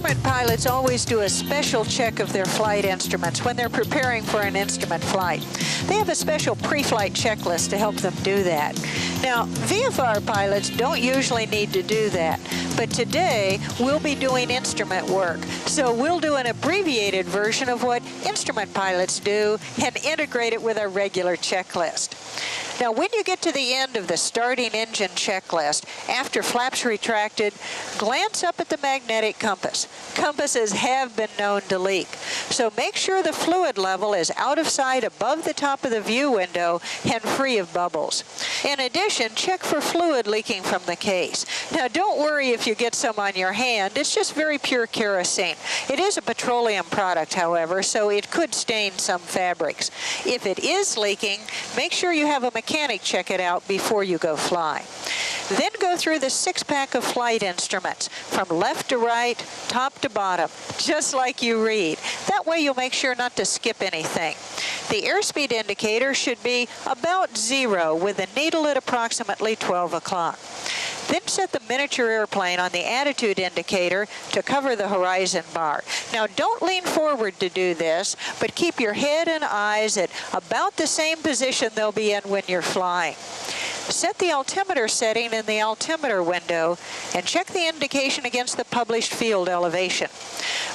Instrument pilots always do a special check of their flight instruments when they're preparing for an instrument flight. They have a special pre-flight checklist to help them do that. Now, VFR pilots don't usually need to do that, but today we'll be doing instrument work, so we'll do an abbreviated version of what instrument pilots do and integrate it with our regular checklist. Now, when you get to the end of the starting engine checklist, after flaps retracted, glance up at the magnetic compass. Compasses have been known to leak, so make sure the fluid level is out of sight above the top of the view window and free of bubbles. In addition, check for fluid leaking from the case. Now, don't worry if you get some on your hand. It's just very pure kerosene. It is a petroleum product, however, so it could stain some fabrics. If it is leaking, make sure you have a mechanic check it out before you go fly. Then go through the 6-pack of flight instruments, from left to right, top to bottom, just like you read. That way you'll make sure not to skip anything. The airspeed indicator should be about 0 with the needle at approximately 12 o'clock. Then set the miniature airplane on the attitude indicator to cover the horizon bar. Now, don't lean forward to do this, but keep your head and eyes at about the same position they'll be in when you're flying. Set the altimeter setting in the altimeter window and check the indication against the published field elevation.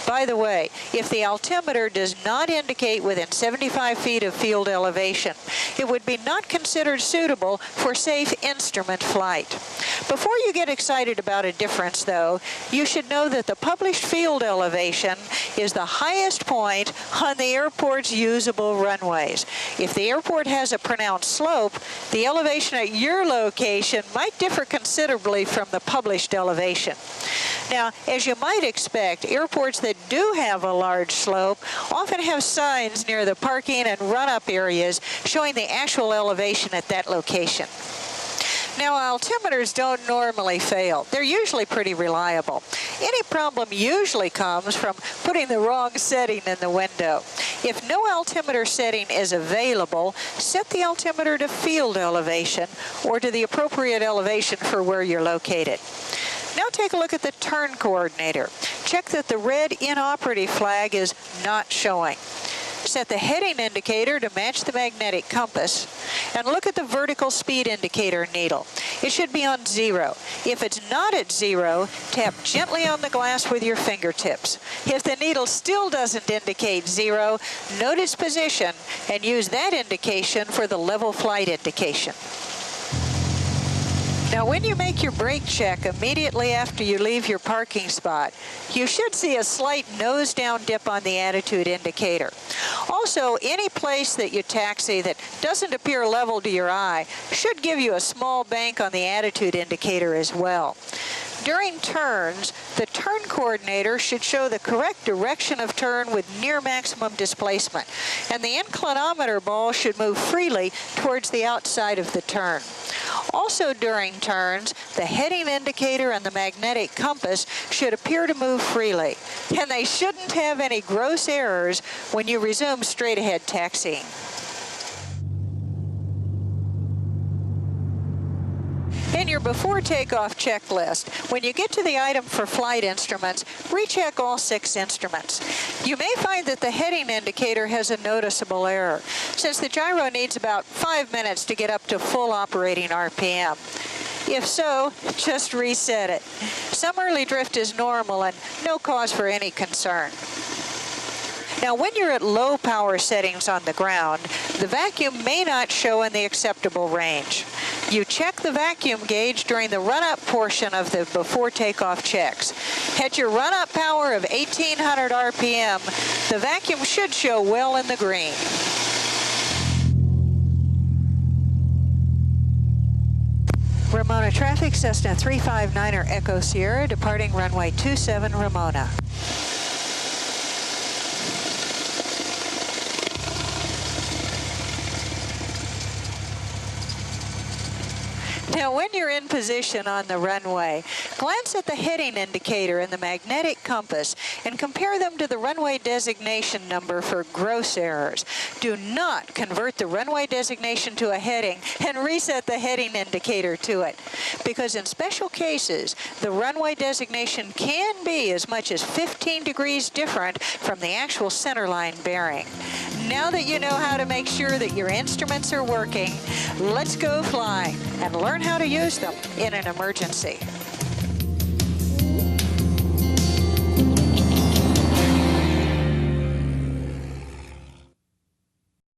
By the way, if the altimeter does not indicate within 75 feet of field elevation, it would be not considered suitable for safe instrument flight. Before you get excited about a difference, though, you should know that the published field elevation is the highest point on the airport's usable runways. If the airport has a pronounced slope, the elevation at your location might differ considerably from the published elevation. Now, as you might expect, airports that do have a large slope often have signs near the parking and run-up areas showing the actual elevation at that location. Now, altimeters don't normally fail. They're usually pretty reliable. Any problem usually comes from putting the wrong setting in the window. If no altimeter setting is available, set the altimeter to field elevation or to the appropriate elevation for where you're located. Now take a look at the turn coordinator. Check that the red inoperative flag is not showing. Set the heading indicator to match the magnetic compass, and look at the vertical speed indicator needle. It should be on 0. If it's not at 0, tap gently on the glass with your fingertips. If the needle still doesn't indicate 0, note its position and use that indication for the level flight indication. Now, when you make your brake check immediately after you leave your parking spot, you should see a slight nose-down dip on the attitude indicator. Also, any place that you taxi that doesn't appear level to your eye should give you a small bank on the attitude indicator as well. During turns, the turn coordinator should show the correct direction of turn with near maximum displacement, and the inclinometer ball should move freely towards the outside of the turn. Also during turns, the heading indicator and the magnetic compass should appear to move freely, and they shouldn't have any gross errors when you resume straight-ahead taxiing. In your before takeoff checklist, when you get to the item for flight instruments, recheck all 6 instruments. You may find that the heading indicator has a noticeable error, since the gyro needs about 5 minutes to get up to full operating RPM. If so, just reset it. Some early drift is normal and no cause for any concern. Now, when you're at low power settings on the ground, the vacuum may not show in the acceptable range. You check the vacuum gauge during the run-up portion of the before takeoff checks. At your run-up power of 1800 RPM, the vacuum should show well in the green. Ramona traffic, Cessna 359er Echo Sierra, departing runway 27 Ramona. Now, when you're in position on the runway, glance at the heading indicator and the magnetic compass and compare them to the runway designation number for gross errors. Do not convert the runway designation to a heading and reset the heading indicator to it, because in special cases, the runway designation can be as much as 15 degrees different from the actual centerline bearing. Now that you know how to make sure that your instruments are working, let's go flying and learn how to use them in an emergency.